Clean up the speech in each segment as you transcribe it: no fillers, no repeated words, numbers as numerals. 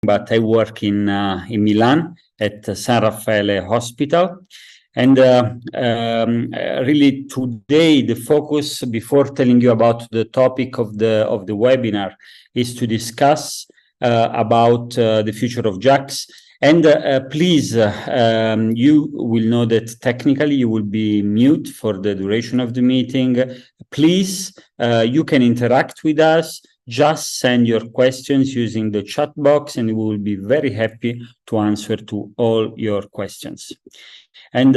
but I work in Milan at San Raffaele Hospital. And really today, the focus, before telling you about the topic of the webinar, is to discuss about the future of JAKs. And please, you will know that technically you will be mute for the duration of the meeting. Please, you can interact with us. Just send your questions using the chat box, and we will be very happy to answer to all your questions. And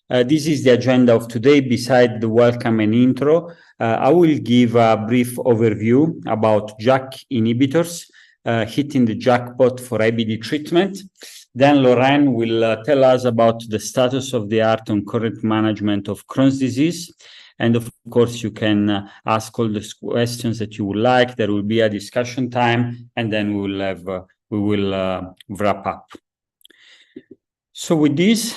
this is the agenda of today. Beside the welcome and intro, I will give a brief overview about JAK inhibitors, hitting the jackpot for IBD treatment. Then Lorraine will tell us about the status of the art on current management of Crohn's disease. And of course, you can ask all the questions that you would like. There will be a discussion time, and then we will wrap up. So with this,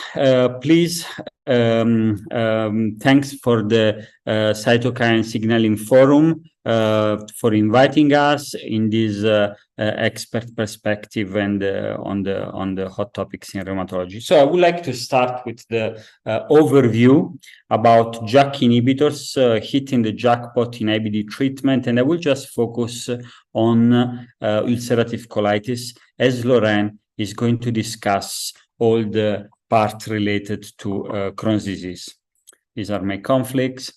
please, thanks for the Cytokine Signaling Forum for inviting us in this expert perspective and on the hot topics in rheumatology. So I would like to start with the overview about JAK inhibitors hitting the jackpot in IBD treatment, and I will just focus on ulcerative colitis, as Lorraine is going to discuss all the parts related to Crohn's disease. These are my conflicts.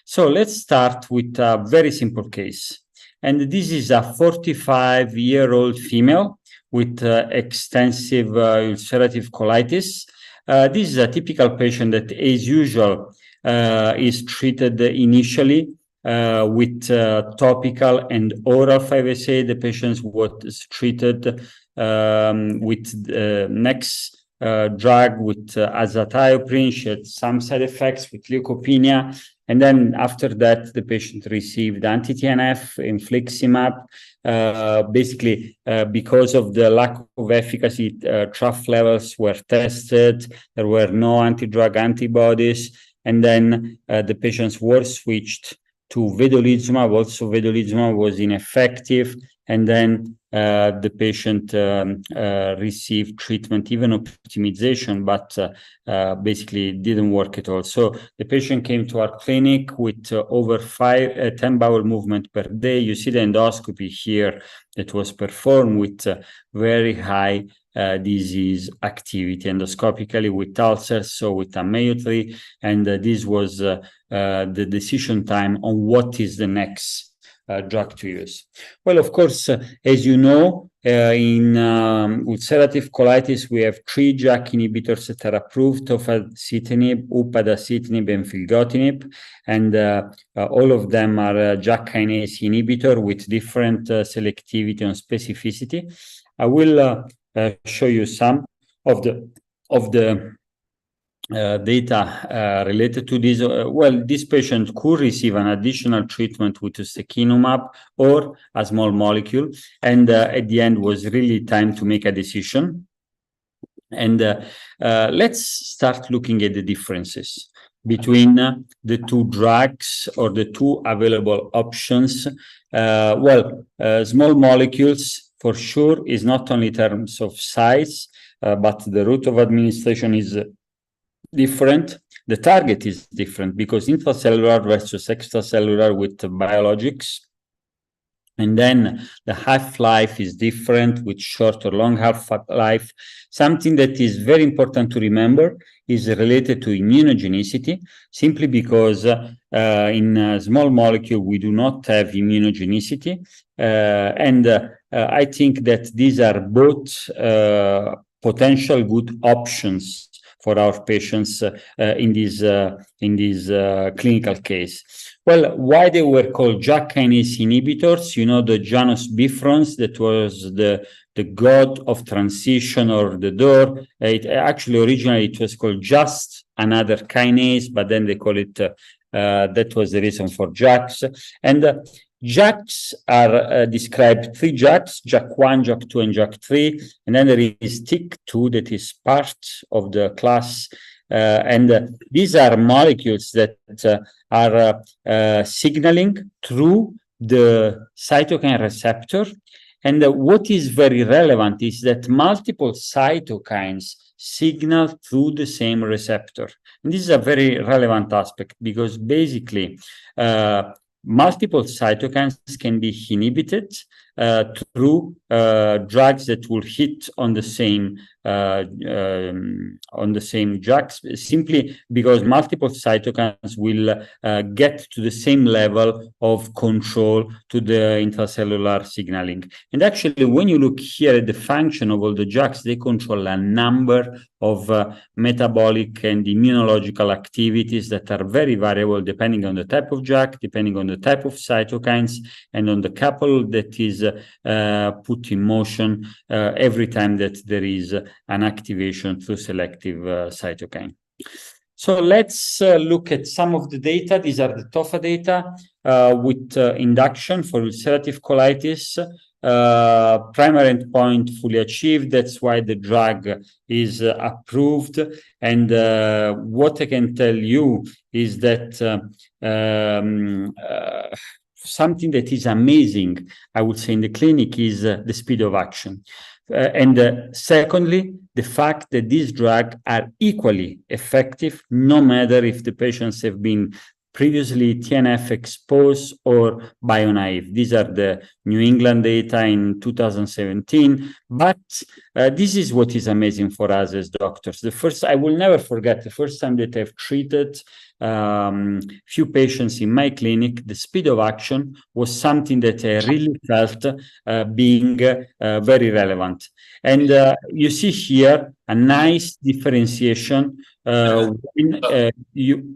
So let's start with a very simple case. And this is a 45-year-old female with extensive ulcerative colitis. This is a typical patient that, as usual, is treated initially with topical and oral 5-ASA. The patient was treated with next drug with azathioprine. She had some side effects with leukopenia, and then after that the patient received anti-TNF, infliximab. Basically, because of the lack of efficacy, trough levels were tested. There were no anti-drug antibodies, and then the patients were switched to vedolizumab. Also, vedolizumab was ineffective, and then the patient received treatment, even optimization, but basically didn't work at all. So the patient came to our clinic with over 10 bowel movement per day. You see the endoscopy here that was performed with very high disease activity endoscopically with ulcers, so with a Mayo 3, and this was the decision time on what is the next drug to use. Well, of course, as you know, in ulcerative colitis, we have 3 JAK inhibitors that are approved: tofacitinib, upadacitinib, and filgotinib, and all of them are JAK kinase inhibitor with different selectivity and specificity. I will show you some of the data related to this. Well, this patient could receive an additional treatment with ustekinumab or a small molecule, and at the end was really time to make a decision. And let's start looking at the differences between the 2 drugs or the 2 available options. Small molecules for sure is not only in terms of size, but the route of administration is different. The target is different because intracellular versus extracellular with biologics. And then the half-life is different with short or long half-life. Something that is very important to remember is related to immunogenicity, simply because in a small molecule we do not have immunogenicity. I think that these are both potential good options for our patients in this clinical case. Well, why they were called JAK kinase inhibitors? You know, the Janus bifrons, that was the god of transition or the door. Actually, originally it was called just another kinase, but then they call it, that was the reason for JAKs. And JAKs are described 3 JAKs, JAK1, JAK2, and JAK3. And then there is TYK2 that is part of the class. And these are molecules that are signaling through the cytokine receptor. And what is very relevant is that multiple cytokines signal through the same receptor. And this is a very relevant aspect because basically multiple cytokines can be inhibited through drugs that will hit on the same JAKs, simply because multiple cytokines will get to the same level of control to the intracellular signaling. And actually, when you look here at the function of all the JAKs, they control a number of metabolic and immunological activities that are very variable depending on the type of JAK, depending on the type of cytokines, and on the couple that is put in motion every time that there is an activation through selective cytokine. So let's look at some of the data. These are the TOFA data with induction for ulcerative colitis. Primary endpoint fully achieved. That's why the drug is approved. And what I can tell you is that something that is amazing, I would say, in the clinic is the speed of action. And secondly, the fact that these drugs are equally effective, no matter if the patients have been previously TNF exposed or bio-naive. These are the New England data in 2017. But this is what is amazing for us as doctors. I will never forget the first time that I've treated few patients in my clinic. The speed of action was something that I really felt being very relevant. And you see here a nice differentiation when you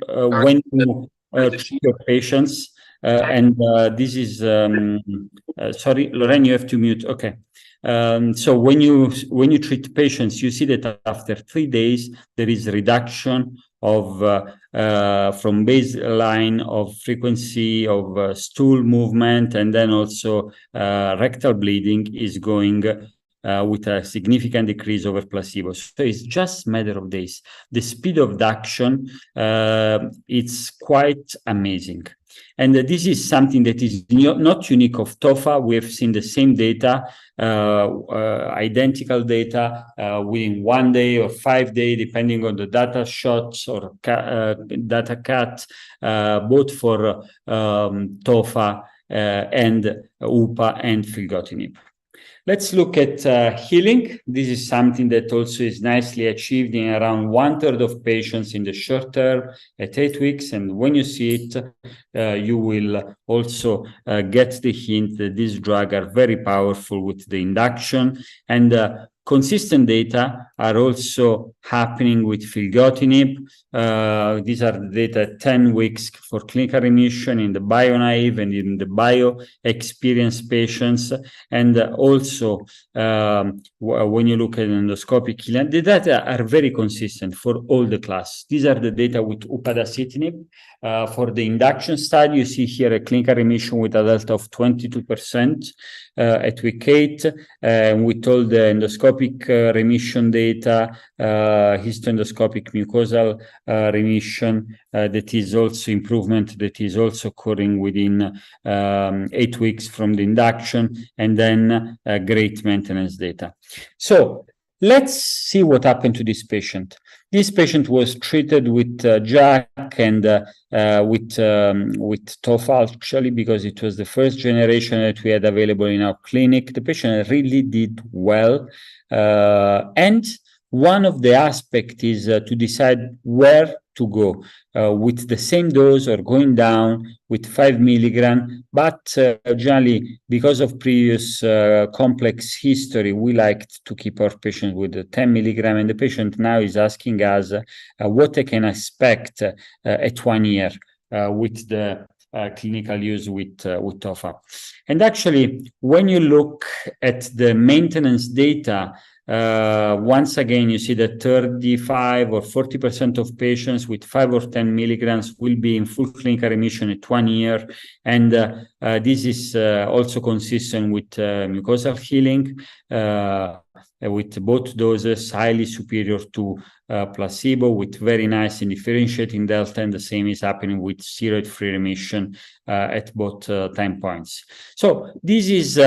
treat your patients. And this is, sorry, Lorraine, you have to mute. Okay. So when you treat patients, you see that after 3 days, there is a reduction of from baseline of frequency of stool movement, and then also rectal bleeding is going with a significant decrease over placebo. So it's just a matter of days. The speed of action, it's quite amazing. And this is something that is not unique of TOFA. We have seen the same data, identical data within 1 day or 5 days, depending on the data shots or data cut, both for TOFA and UPA and filgotinib. Let's look at healing. This is something that also is nicely achieved in around 1/3 of patients in the short term at 8 weeks. And when you see it, you will also get the hint that these drugs are very powerful with the induction. And consistent data are also happening with filgotinib. These are the data at 10 weeks for clinical remission in the bio-naive and in the bio-experienced patients. And also, when you look at endoscopic healing, the data are very consistent for all the class. These are the data with upadacitinib. For the induction study, you see here a clinical remission with a delta of 22% at week 8. With all the endoscopic remission data, histoendoscopic mucosal remission, that is also improvement that is also occurring within 8 weeks from the induction, and then great maintenance data. So let's see what happened to this patient. This patient was treated with JAK and with TOFA, actually, because it was the first generation that we had available in our clinic. The patient really did well. And one of the aspects is to decide where to go with the same dose or going down with 5 milligrams. But generally, because of previous complex history, we liked to keep our patient with the 10 milligrams. And the patient now is asking us what I can expect at 1 year with the clinical use with TOFA. And actually, when you look at the maintenance data, once again, you see that 35 or 40% of patients with 5 or 10 milligrams will be in full clinical remission at 1 year. And this is also consistent with mucosal healing. with both doses highly superior to placebo, with very nice and differentiating delta, and the same is happening with steroid-free remission at both time points. So this is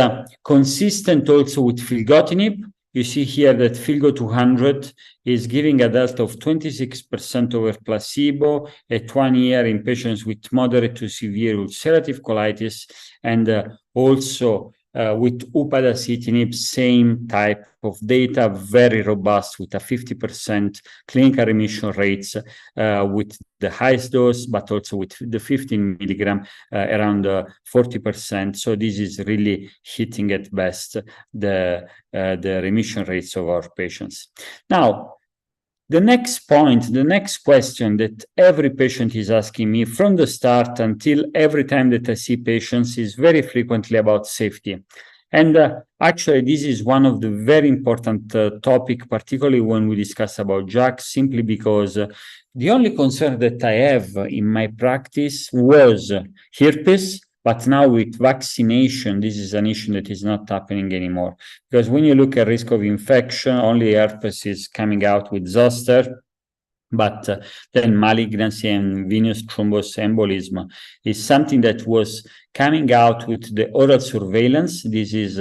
consistent also with filgotinib. You see here that Filgo 200 is giving a delta of 26% over placebo at 1 year in patients with moderate to severe ulcerative colitis, and also with upadacitinib, same type of data, very robust with a 50% clinical remission rates with the highest dose, but also with the 15 milligram around 40%. So this is really hitting at best the remission rates of our patients. Now, the next point, the next question that every patient is asking me from the start until every time that I see patients is very frequently about safety. And actually, this is one of the very important topic, particularly when we discuss about JAK, simply because the only concern that I have in my practice was herpes. But now with vaccination, this is an issue that is not happening anymore. Because when you look at risk of infection, only herpes is coming out with zoster. But then malignancy and venous thromboembolism is something that was coming out with the oral surveillance. This is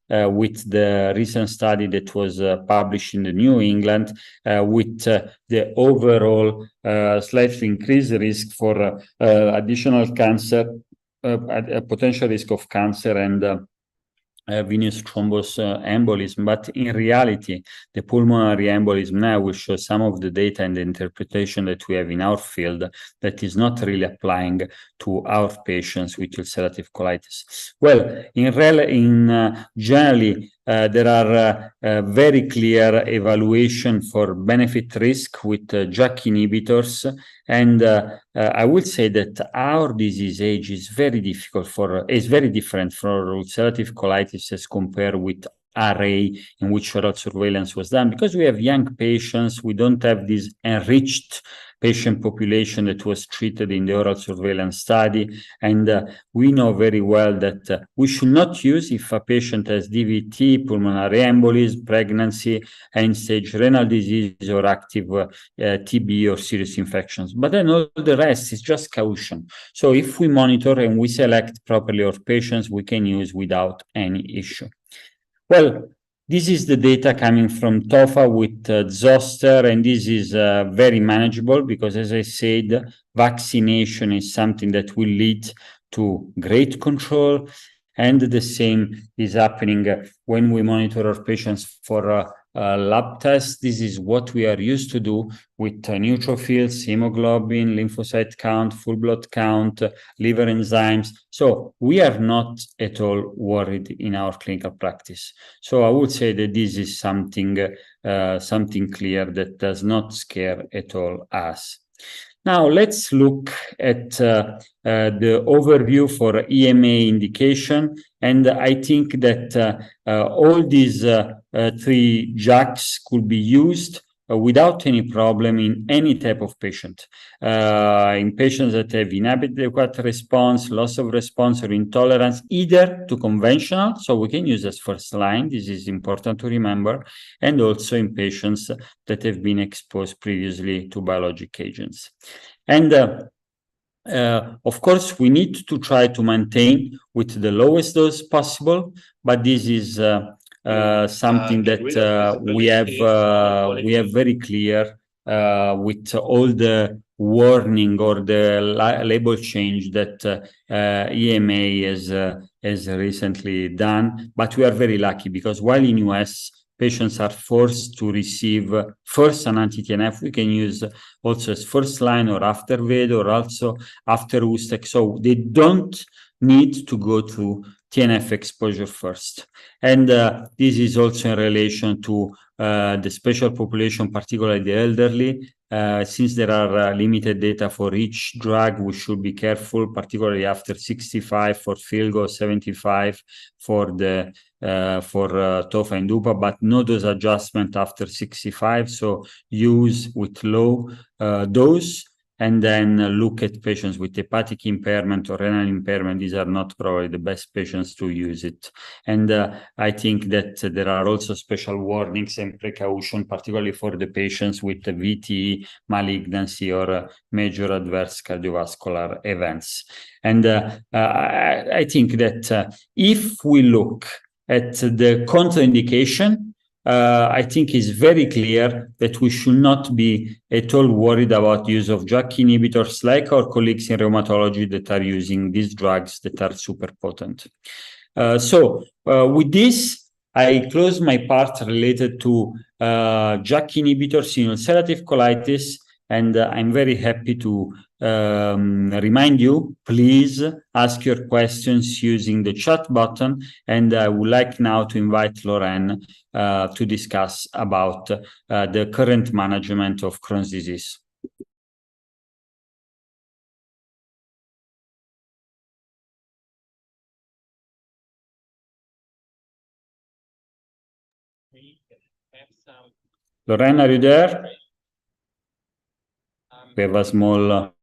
with the recent study that was published in the New England with the overall slightly increased risk for additional cancer, a potential risk of cancer and venous thromboembolism. But in reality, the pulmonary embolism now will show some of the data and the interpretation that we have in our field that is not really applying to our patients with ulcerative colitis. Well, generally, there are very clear evaluation for benefit risk with JAK inhibitors, and I would say that our disease age is very different for ulcerative colitis as compared with RA, in which oral surveillance was done, because we have young patients. We don't have this enriched patient population that was treated in the oral surveillance study, and we know very well that we should not use if a patient has DVT, pulmonary embolism, pregnancy, end-stage renal disease, or active TB or serious infections. But then all the rest is just caution. So if we monitor and we select properly our patients, we can use without any issue. Well, this is the data coming from TOFA with zoster, and this is very manageable because, as I said, vaccination is something that will lead to great control, and the same is happening when we monitor our patients for lab tests. This is what we are used to do with neutrophils, hemoglobin, lymphocyte count, full blood count, liver enzymes. So we are not at all worried in our clinical practice. So I would say that this is something clear that does not scare at all us. Now let's look at the overview for EMA indication, and I think that all these 3 JAKs could be used without any problem in any type of patient. In patients that have inadequate response, loss of response, or intolerance, either to conventional, so we can use as first line, this is important to remember, and also in patients that have been exposed previously to biologic agents. And of course, we need to try to maintain with the lowest dose possible, but this is something that we have very clear with all the warning or the label change that EMA has recently done. But we are very lucky because while in US patients are forced to receive first an anti-TNF, we can use also as first line or after VED or also after USTEC. So they don't need to go through TNF exposure first. And this is also in relation to the special population, particularly the elderly. Since there are limited data for each drug, we should be careful, particularly after 65 for Filgo, 75 for the for TOFA and DUPA, but no dose adjustment after 65. So use with low dose. and then look at patients with hepatic impairment or renal impairment. These are not probably the best patients to use it. And I think that there are also special warnings and precaution, particularly for the patients with the VTE malignancy or major adverse cardiovascular events. And I think that if we look at the contraindication, I think it's very clear that we should not be at all worried about use of JAK inhibitors like our colleagues in rheumatology that are using these drugs that are super potent. So with this, I close my part related to JAK inhibitors in ulcerative colitis, and I'm very happy to remind you, please ask your questions using the chat button, and I would like now to invite Lorraine to discuss about the current management of Crohn's disease. Lorraine, are you there? We have a small.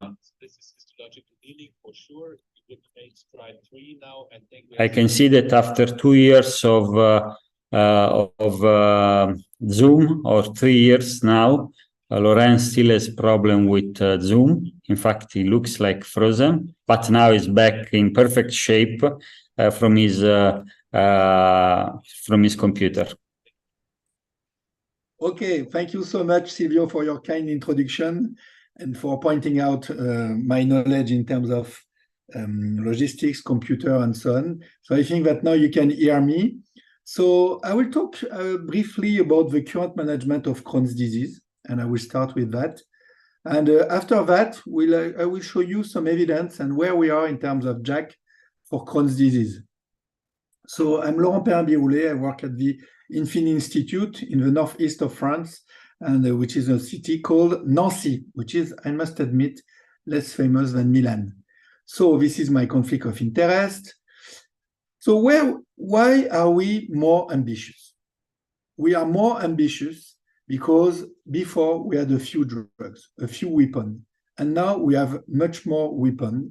This is histological healing for sure. We make stride 3 now. I can see that after 2 years of Zoom, or 3 years now, Lorraine still has problem with Zoom. In fact, he looks like frozen, but now he's back in perfect shape from his computer. Okay, thank you so much, Silvio, for your kind introduction and for pointing out my knowledge in terms of logistics, computer, and so on. So I think that now you can hear me. So I will talk briefly about the current management of Crohn's disease, and I will start with that. And after that, I will show you some evidence and where we are in terms of JAK for Crohn's disease. So I'm Laurent Perrin-Biroulet. I work at the Infini Institute in the northeast of France, and which is a city called Nancy, which is, I must admit, less famous than Milan. So this is my conflict of interest. So why are we more ambitious? We are more ambitious because before we had a few drugs, a few weapons, and now we have much more weapons.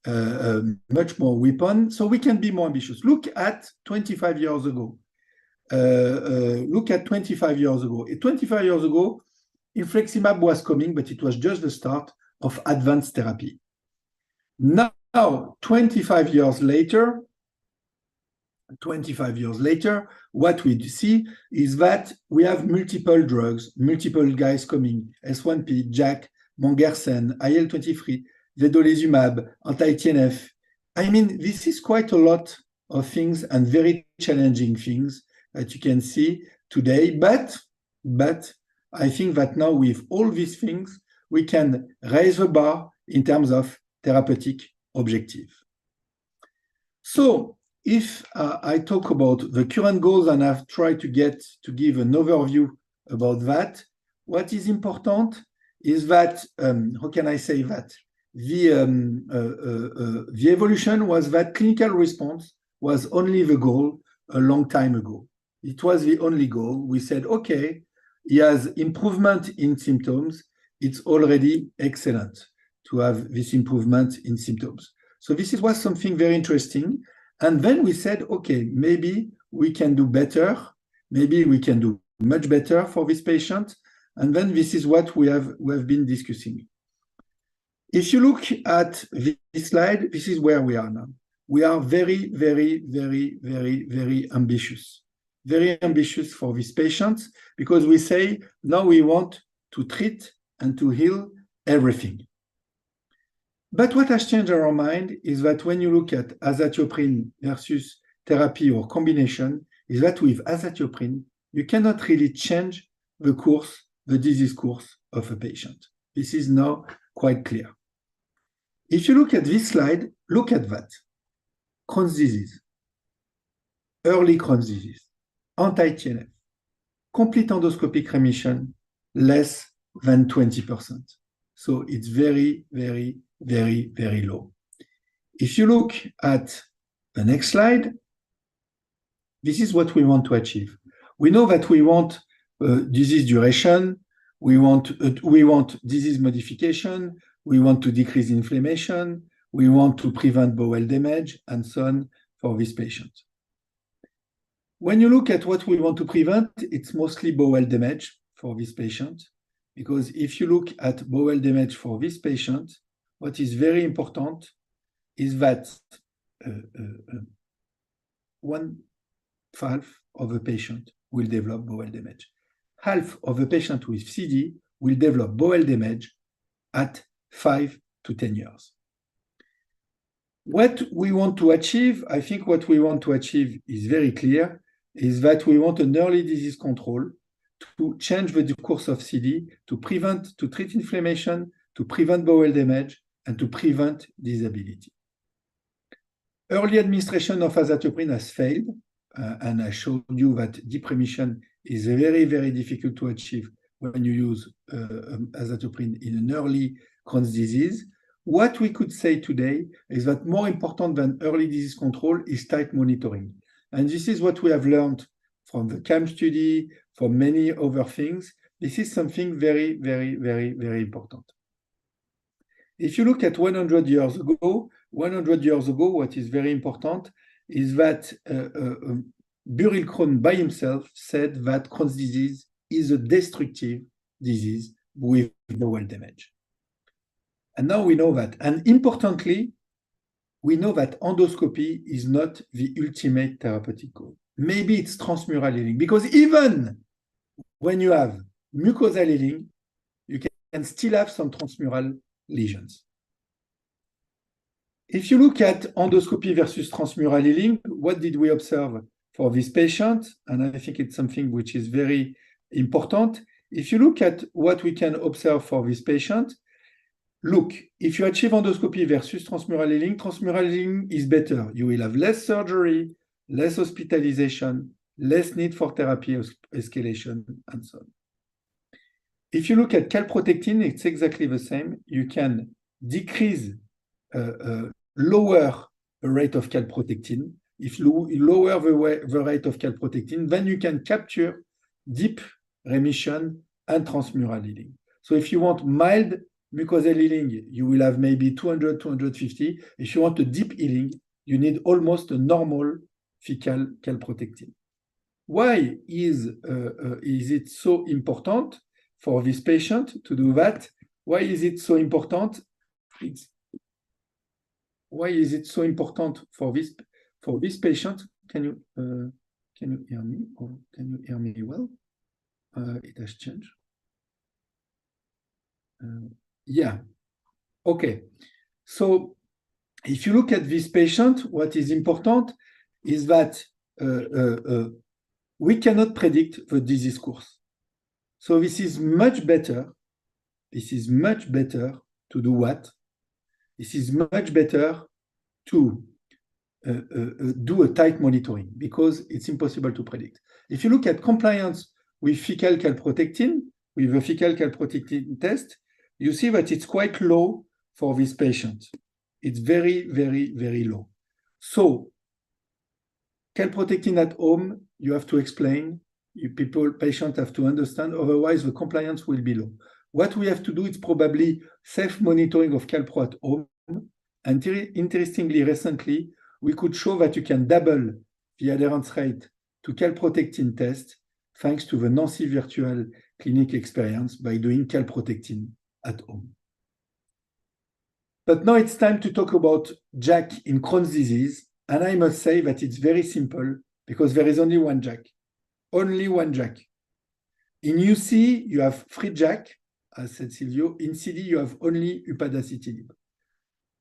So we can be more ambitious. Look at 25 years ago. Look at 25 years ago. 25 years ago, infliximab was coming, but it was just the start of advanced therapy. Now, 25 years later, what we see is that we have multiple drugs, multiple guys coming, S1P, JAK, Mongersen, IL-23, vedolizumab, anti-TNF. I mean, this is quite a lot of things and very challenging things that you can see today. But I think that now with all these things, we can raise the bar in terms of therapeutic objective. So if I talk about the current goals and I've tried to give an overview about that, what is important is that, how can I say that? The evolution was that clinical response was only the goal a long time ago. It was the only goal. We said, okay, he has improvement in symptoms. It's already excellent to have this improvement in symptoms. So this was something very interesting. And then we said, okay, maybe we can do better. Maybe we can do much better for this patient. And then this is what we have been discussing. If you look at this slide, this is where we are now. We are very, very, very, very, very ambitious. Very ambitious for these patients because we say now we want to treat and to heal everything. But what has changed our mind is that when you look at azathioprine versus therapy or combination, is that with azathioprine, you cannot really change the course, the disease course of a patient. This is now quite clear. If you look at this slide, look at that. Crohn's disease, early Crohn's disease, anti-TNF, complete endoscopic remission, less than 20%. So it's very, very, very, very low. If you look at the next slide, this is what we want to achieve. We know that we want disease duration, we want disease modification, we want to decrease inflammation, we want to prevent bowel damage, and so on for this patient. When you look at what we want to prevent, it's mostly bowel damage for this patient, because if you look at bowel damage for this patient, what is very important is that 1/2 of the patient will develop bowel damage. Half of the patient with CD will develop bowel damage at 5 to 10 years. What we want to achieve, I think what we want to achieve is very clear, is that we want an early disease control to change the course of CD, to treat inflammation, to prevent bowel damage, and to prevent disability. Early administration of azathioprine has failed, and I showed you that deep remission is very, very difficult to achieve when you use azathioprine in an early Crohn's disease. What we could say today is that more important than early disease control is tight monitoring. And this is what we have learned from the CAM study, from many other things. This is something very, very, very, very important. If you look at 100 years ago, what is very important is that Burrill Crohn by himself said that Crohn's disease is a destructive disease with bowel damage. And now we know that. And importantly, we know that endoscopy is not the ultimate therapeutic goal. Maybe it's transmural healing, because even when you have mucosal healing, you can still have some transmural lesions. If you look at endoscopy versus transmural healing, what did we observe for this patient? And I think it's something which is very important. If you look at what we can observe for this patient, look, if you achieve endoscopy versus transmural healing is better. You will have less surgery, less hospitalization, less need for therapy escalation, and so on. If you look at calprotectin, it's exactly the same. You can decrease, lower the rate of calprotectin. If you lower the rate of calprotectin, then you can capture deep remission and transmural healing. So if you want mild mucosal healing, you will have maybe 200, 250. If you want a deep healing, you need almost a normal fecal calprotectin. Why is it so important for this patient to do that? Why is it so important? Why is it so important for this patient? Can you hear me? Or can you hear me well? It has changed. Yeah. Okay. So if you look at this patient, what is important is that we cannot predict the disease course. So this is much better. This is much better to do what? This is much better to do a tight monitoring, because it's impossible to predict. If you look at compliance with fecal calprotectin, with the fecal calprotectin test, you see that it's quite low for this patient. It's very, very, very low. So calprotectin at home, you have to explain. Patients have to understand, otherwise the compliance will be low. What we have to do is probably self-monitoring of calpro at home. And interestingly, recently, we could show that you can double the adherence rate to calprotectin test thanks to the Nancy virtual clinic experience by doing calprotectin at home. But now it's time to talk about JAK in Crohn's disease. And I must say that it's very simple, because there is only one JAK. Only one JAK. In UC, you have free JAK, as said Silvio. In CD, you have only upadacitinib.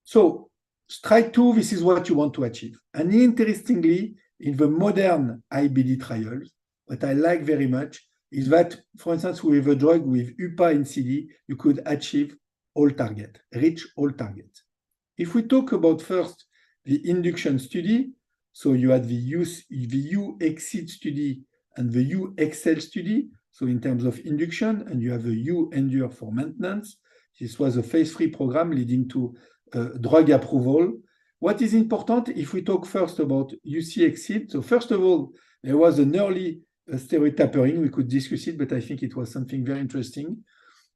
So, strike 2, this is what you want to achieve. And interestingly, in the modern IBD trials, what I like very much is that, for instance, with a drug with UPA in CD, you could achieve all target, reach all targets. If we talk about first the induction study, so you had the U-Exceed study and the U-Excel study, so in terms of induction, and you have the U-Endure for maintenance. This was a phase 3 program leading to drug approval. What is important, if we talk first about UC-Exceed, so first of all, there was an early steroid tapering. We could discuss it, but I think it was something very interesting.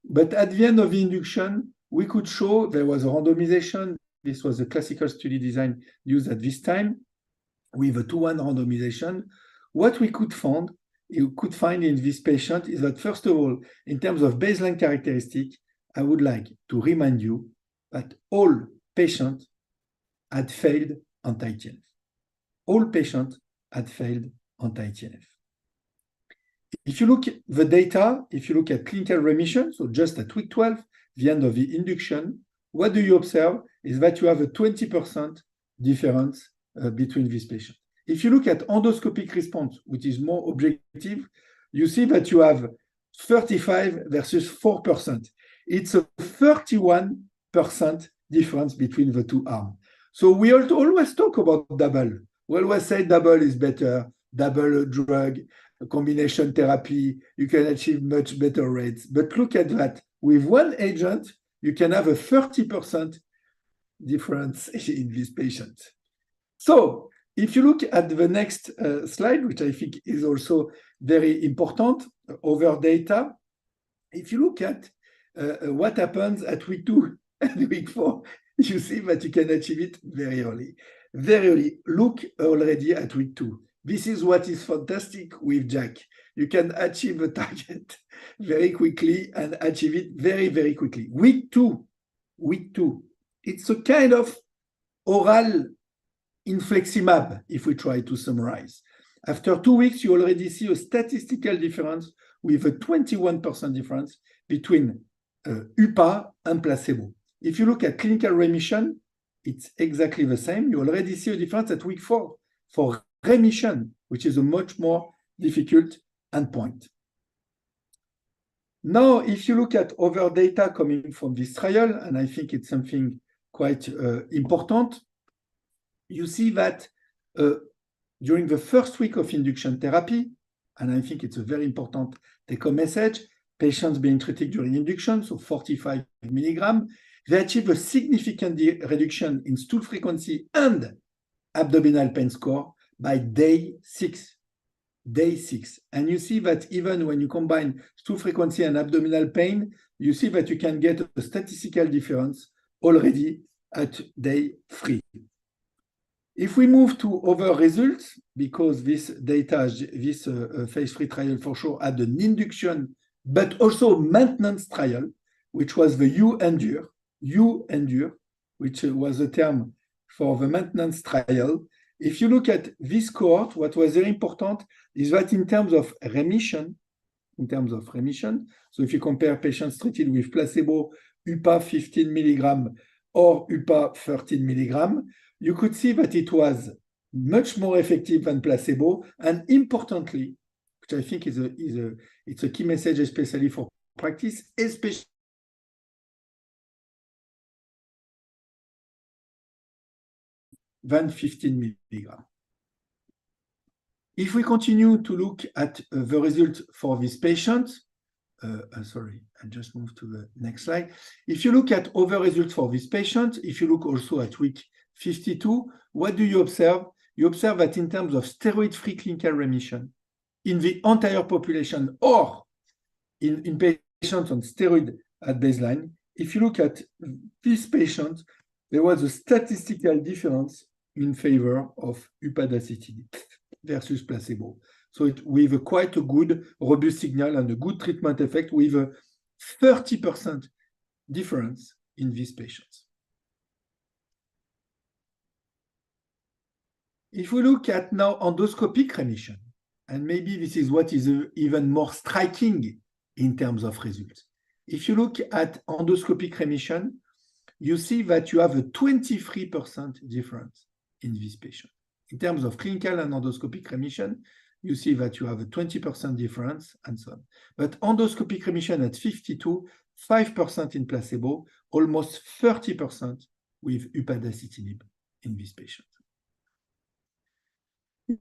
But at the end of the induction, we could show there was a randomization. This was a classical study design used at this time with a 2-1 randomization. What we could find in this patient is that, first of all, in terms of baseline characteristic, I would like to remind you that all patients had failed anti-TNF. All patients had failed anti-TNF. If you look at the data, if you look at clinical remission, so just at week 12, the end of the induction, what do you observe is that you have a 20% difference between these patients. If you look at endoscopic response, which is more objective, you see that you have 35 versus 4%. It's a 31% difference between the two arms. So we always talk about double. We always say double is better, double drug, combination therapy, you can achieve much better rates. But look at that. With one agent, you can have a 30% difference in this patient. So if you look at the next slide, which I think is also very important, over data, if you look at what happens at week 2 and week 4, you see that you can achieve it very early. Very early. Look already at week 2. This is what is fantastic with JAK. You can achieve a target very quickly and achieve it very, very quickly. Week 2, it's a kind of oral infliximab, if we try to summarize. After 2 weeks, you already see a statistical difference with a 21% difference between UPA and placebo. If you look at clinical remission, it's exactly the same. You already see a difference at week 4 for remission, which is a much more difficult endpoint. Now, if you look at other data coming from this trial, and I think it's something quite important, you see that during the first week of induction therapy, and I think it's a very important take-home message, patients being treated during induction, so 45 milligrams, they achieve a significant reduction in stool frequency and abdominal pain score by day 6. Day 6. And you see that even when you combine stool frequency and abdominal pain, you see that you can get a statistical difference already at day 3. If we move to other results, because this data, this phase 3 trial for sure had an induction, but also maintenance trial, which was the U-Endure, which was a term for the maintenance trial. If you look at this cohort, what was very important is that in terms of remission, so if you compare patients treated with placebo, UPA 15 milligram or UPA 13 milligram, you could see that it was much more effective than placebo, and importantly, which I think it's a key message, especially for practice, especially than 15 milligrams. If we continue to look at the result for this patient, sorry, I just moved to the next slide. If you look at other results for this patient, if you look also at week 52, what do you observe? You observe that in terms of steroid-free clinical remission in the entire population or in patients on steroid at baseline, if you look at this patient, there was a statistical difference in favor of upadacitinib versus placebo. So with quite a good robust signal and a good treatment effect with a 30% difference in these patients. If we look at now endoscopic remission, and maybe this is what is even more striking in terms of results. If you look at endoscopic remission, you see that you have a 23% difference in this patient. In terms of clinical and endoscopic remission, you see that you have a 20% difference and so on. But endoscopic remission at 52, 5% in placebo, almost 30% with upadacitinib in this patient.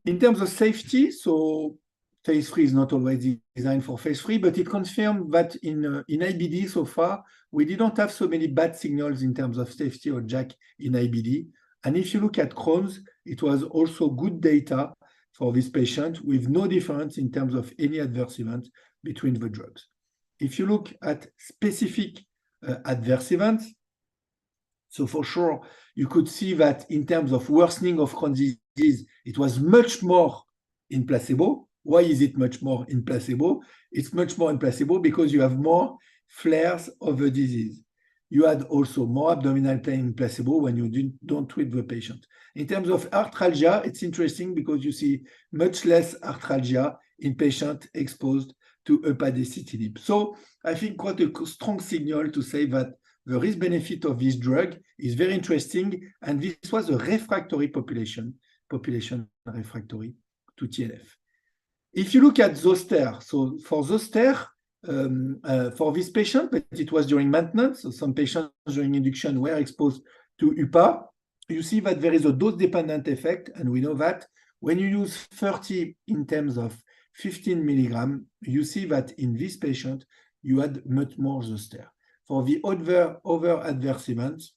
In terms of safety, so phase 3 is not always designed for phase 3, but it confirmed that in IBD so far, we didn't have so many bad signals in terms of safety or JAK in IBD. And if you look at Crohn's, it was also good data for this patient with no difference in terms of any adverse event between the drugs. If you look at specific adverse events. So for sure, you could see that in terms of worsening of Crohn's disease, it was much more in placebo. Why is it much more in placebo? It's much more in placebo because you have more flares of the disease. You had also more abdominal pain in placebo when you don't treat the patient. In terms of arthralgia, it's interesting because you see much less arthralgia in patients exposed to upadacitinib. So I think quite a strong signal to say that the risk-benefit of this drug is very interesting, and this was a refractory population refractory to TNF. If you look at Zoster, so for Zoster, for this patient, but it was during maintenance, so some patients during induction were exposed to UPA, you see that there is a dose-dependent effect, and we know that when you use 30 in terms of 15 milligram, you see that in this patient, you had much more Zoster. For the other adverse events,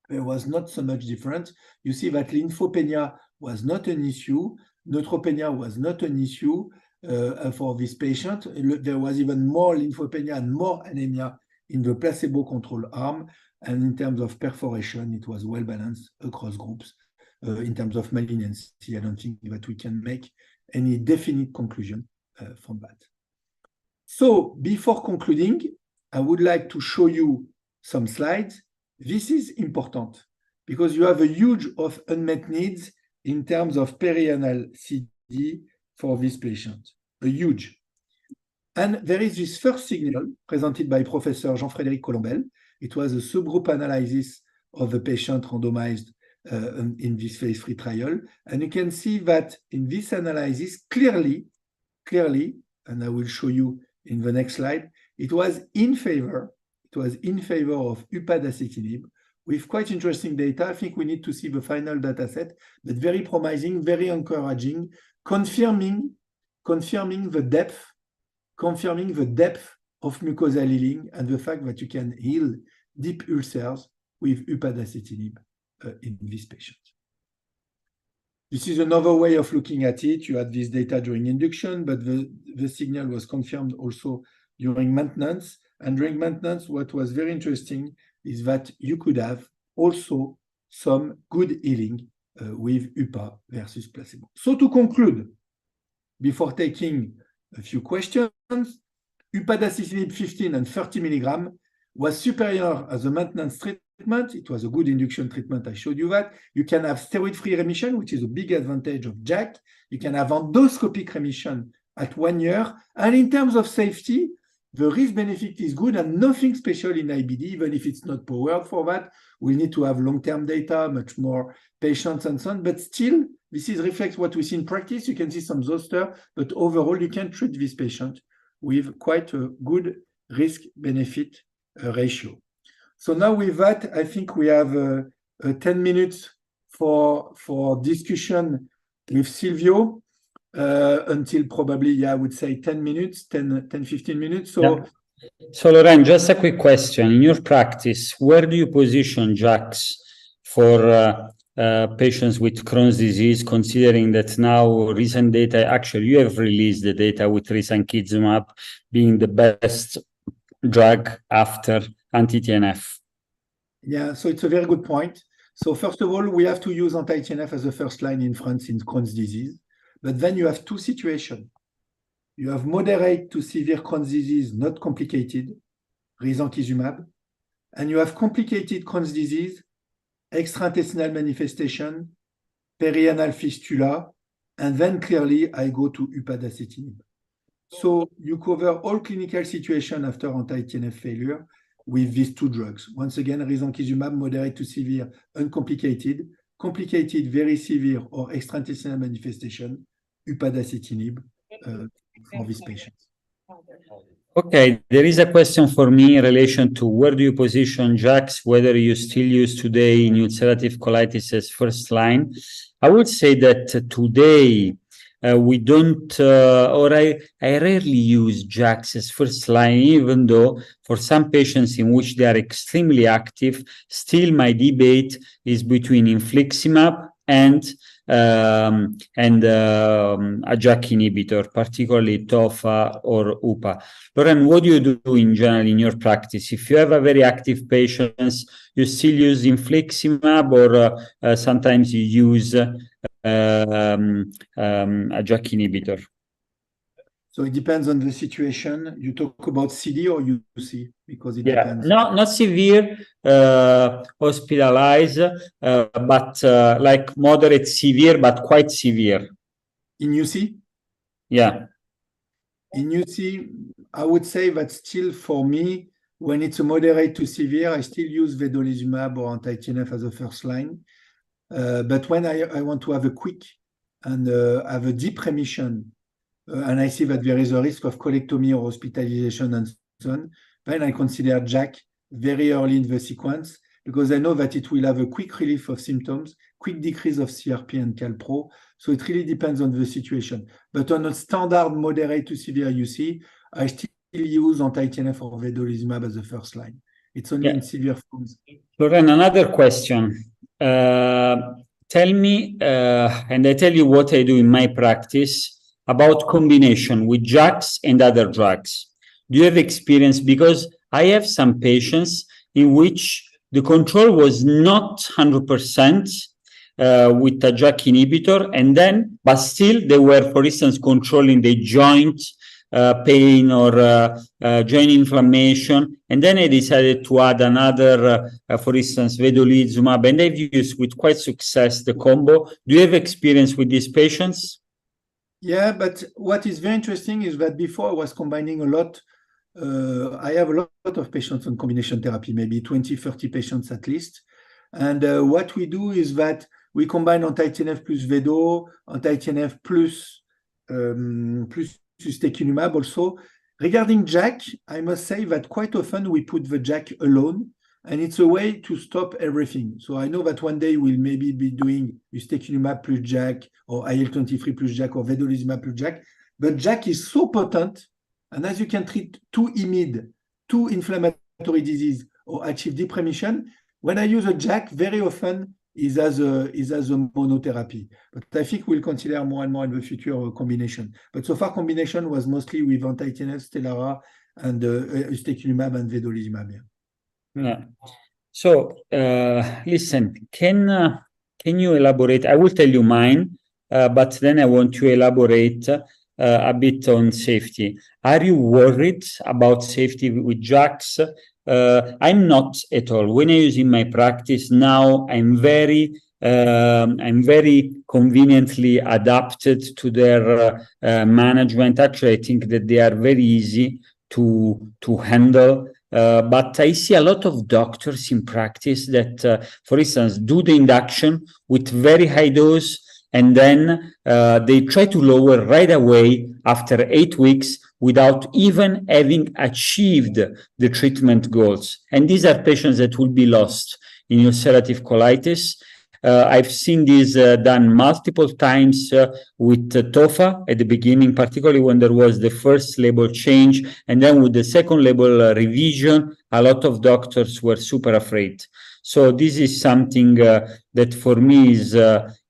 there was not so much difference. You see that lymphopenia was not an issue, neutropenia was not an issue for this patient. There was even more lymphopenia and more anemia in the placebo control arm. And in terms of perforation, it was well balanced across groups. In terms of malignancy, I don't think that we can make any definite conclusion from that. So before concluding, I would like to show you some slides. This is important because you have a huge of unmet needs in terms of perianal CD for this patient, a huge. And there is this first signal presented by Professor Jean-Frédéric Colombel. It was a subgroup analysis of the patient randomized in this phase 3 trial. And you can see that in this analysis, clearly, and I will show you in the next slide, it was in favor of upadacitinib with quite interesting data. I think we need to see the final data set, but very promising, very encouraging, confirming the depth of mucosal healing and the fact that you can heal deep ulcers with upadacitinib in this patient. This is another way of looking at it. You had this data during induction, but the signal was confirmed also during maintenance. And during maintenance, what was very interesting is that you could have also some good healing with UPA versus placebo. So to conclude, before taking a few questions, upadacitinib 15 and 30 milligram was superior as a maintenance treatment. It was a good induction treatment. I showed you that. You can have steroid-free remission, which is a big advantage of JAK. You can have endoscopic remission at 1 year. And in terms of safety, the risk-benefit is good and nothing special in IBD, even if it's not powered for that. We need to have long-term data, much more patients and so on. But still, this reflects what we see in practice. You can see some zoster, but overall, you can treat this patient with quite a good risk-benefit ratio. So now with that, I think we have 10 minutes for discussion with Silvio. Until probably, I would say 10 minutes, 10-15 minutes. So, yeah. So Laurent, just a quick question. In your practice, where do you position JAKs for patients with Crohn's disease, considering that now recent data, actually you have released the data with risankizumab being the best drug after anti-TNF? Yeah, so it's a very good point. So first of all, we have to use anti-TNF as a first line in France in Crohn's disease. But then you have two situations. You have moderate to severe Crohn's disease, not complicated, risankizumab, and you have complicated Crohn's disease, extraintestinal manifestation, perianal fistula, and then clearly I go to upadacitinib. So you cover all clinical situations after anti-TNF failure with these two drugs. Once again, risankizumab, moderate to severe, uncomplicated, complicated, very severe, or extraintestinal manifestation, upadacitinib for these patients. Okay, there is a question for me in relation to where do you position JAKs, whether you still use today in ulcerative colitis as first line. I would say that today we don't, or I rarely use JAKs as first line, even though for some patients in which they are extremely active, still my debate is between infliximab and and a JAK inhibitor, particularly TOFA or UPA. Lauren, what do you do in general in your practice? If you have a very active patients, you still use infliximab, or sometimes you use a JAK inhibitor? So it depends on the situation. You talk about CD or UC, because it depends. No, not severe, hospitalized, but like moderate severe, but quite severe. In UC? Yeah. In UC, I would say that still for me, when it's a moderate to severe, I still use vedolizumab or anti-TNF as a first line. But when I want to have a quick and have a deep remission, and I see that there is a risk of colectomy or hospitalization and so on, then I consider JAK very early in the sequence, because I know that it will have a quick relief of symptoms, quick decrease of CRP and CalPro. So it really depends on the situation. But on a standard moderate to severe UC, I still use anti-TNF or vedolizumab as a first line. It's only in severe forms. Lauren, another question. Tell me, and I tell you what I do in my practice, about combination with JAKs and other drugs. Do you have experience? Because I have some patients in which the control was not 100% with a JAK inhibitor, and then, but still they were, for instance, controlling the joint pain or joint inflammation, and then I decided to add another, for instance, vedolizumab, and I've used with quite success the combo. Do you have experience with these patients? Yeah, but what is very interesting is that before I was combining a lot. I have a lot of patients on combination therapy, maybe 20, 30 patients at least. And what we do is that we combine anti-TNF plus vedo, anti-TNF plus ustekinumab also. Regarding JAK, I must say that quite often we put the JAK alone, and it's a way to stop everything. So I know that one day we'll maybe be doing ustekinumab plus JAK, or IL-23 plus JAK, or vedolizumab plus JAK. But JAK is so potent, and as you can treat two inflammatory disease or achieve deep remission, when I use a JAK, very often is as a monotherapy. But I think we'll consider more and more in the future a combination. But so far, combination was mostly with anti-TNF, Stelara, and ustekinumab and vedolizumab. Yeah. So listen, can you elaborate? I will tell you mine, but then I want to elaborate a bit on safety. Are you worried about safety with JAKs? I'm not at all. When I use in my practice now, I'm very conveniently adapted to their management. Actually, I think that they are very easy to handle. But I see a lot of doctors in practice that, for instance, do the induction with very high dose, and then they try to lower right away after 8 weeks without even having achieved the treatment goals. And these are patients that will be lost in ulcerative colitis. I've seen this done multiple times with TOFA at the beginning, particularly when there was the first label change. And then with the second label revision, a lot of doctors were super afraid. So this is something that for me is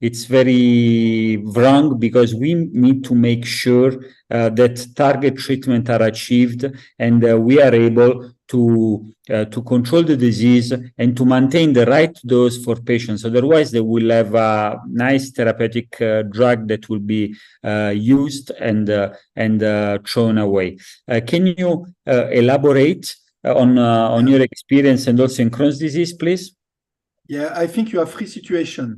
it's very wrong, because we need to make sure that target treatment are achieved, and we are able to control the disease and to maintain the right dose for patients. Otherwise, they will have a nice therapeutic drug that will be used and thrown away. Can you elaborate on your experience and also in Crohn's disease, please? Yeah, I think you have three situations.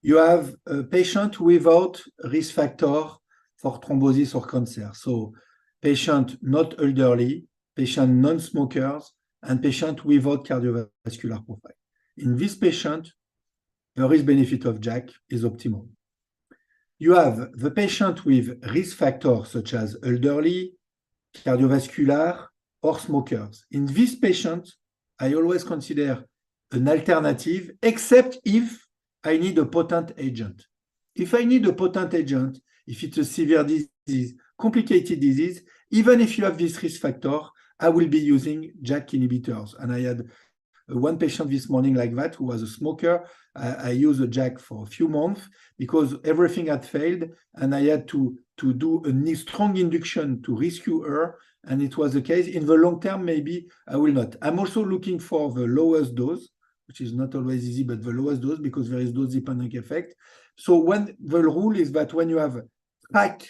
You have a patient without risk factor for thrombosis or cancer. So patient not elderly, patient non-smokers, and patient without cardiovascular profile. In this patient, the risk-benefit of JAK is optimal. You have the patient with risk factors such as elderly, cardiovascular, or smokers. In this patient, I always consider an alternative, except if I need a potent agent. If I need a potent agent, if it's a severe disease, complicated disease, even if you have this risk factor, I will be using JAK inhibitors. And I had one patient this morning like that who was a smoker, I used a JAK for a few months because everything had failed, and I had to do a strong induction to rescue her, and it was the case. In the long term, maybe I will not. I'm also looking for the lowest dose, which is not always easy, but the lowest dose, because there is dose-dependent effect. So when the rule is that when you have track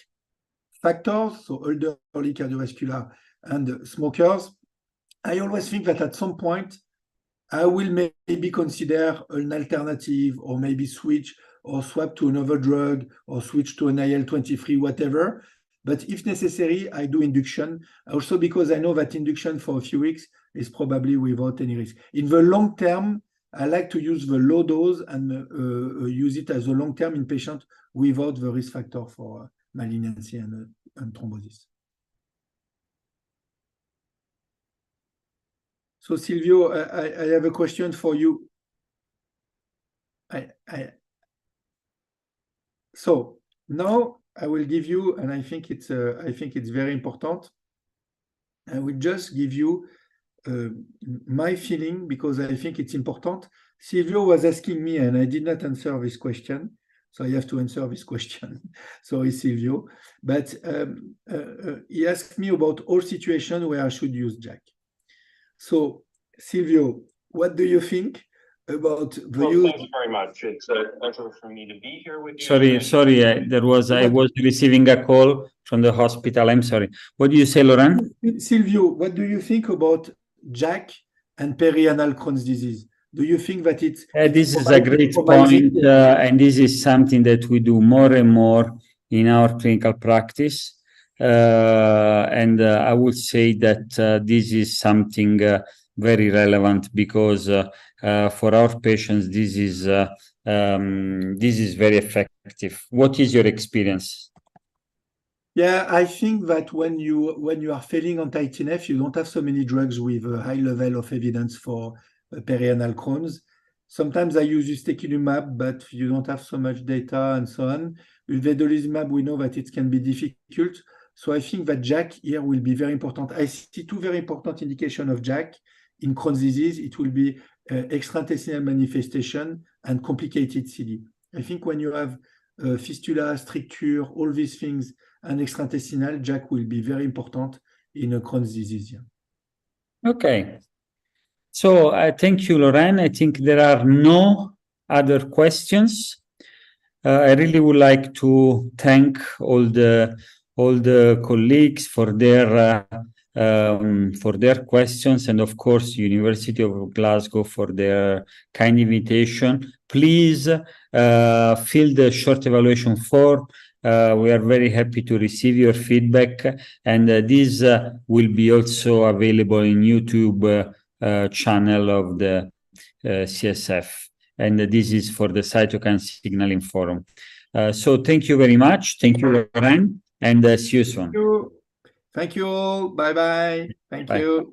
factors, so elderly cardiovascular and smokers, I always think that at some point, I will maybe consider an alternative, or maybe switch or swap to another drug, or switch to an IL-23, whatever. But if necessary, I do induction. Also because I know that induction for a few weeks is probably without any risk. In the long term, I like to use the low dose and use it as a long term in patients without the risk factor for malignancy and thrombosis. So Silvio, I have a question for you. So now I will give you, and I think it's very important. I will just give you my feeling, because I think it's important. Silvio was asking me, and I did not answer this question, so I have to answer this question. Sorry, Silvio. But he asked me about all situations where I should use JAK. So, Silvio, what do you think about the use? Thank you very much. It's a pleasure for me to be here with you. Sorry, I was receiving a call from the hospital. I'm sorry. What do you say, Laurent? Silvio, what do you think about JAK and perianal Crohn's disease? Do you think that it's this is a great point, and this is something that we do more and more in our clinical practice. And I would say that this is something very relevant, because for our patients, this is very effective. What is your experience? Yeah, I think that when you are failing anti-TNF, you don't have so many drugs with a high level of evidence for perianal Crohn's. Sometimes I use ustekinumab, but you don't have so much data and so on. With vedolizumab, we know that it can be difficult. So I think that JAK here will be very important. I see two very important indications of JAK in Crohn's disease. It will be extraintestinal manifestation and complicated CD. I think when you have fistula, stricture, all these things, and extraintestinal, JAK will be very important in a Crohn's disease. Yeah. Okay. So thank you, Laurent. I think there are no other questions. I really would like to thank all the colleagues for their questions, and of course University of Glasgow for their kind invitation. Please fill the short evaluation form. We are very happy to receive your feedback, and this will be also available in YouTube channel of the CSF, and this is for the cytokine signaling forum. So thank you very much. Thank you, Laurent, and see you soon. Thank you all. Bye-bye. Thank you.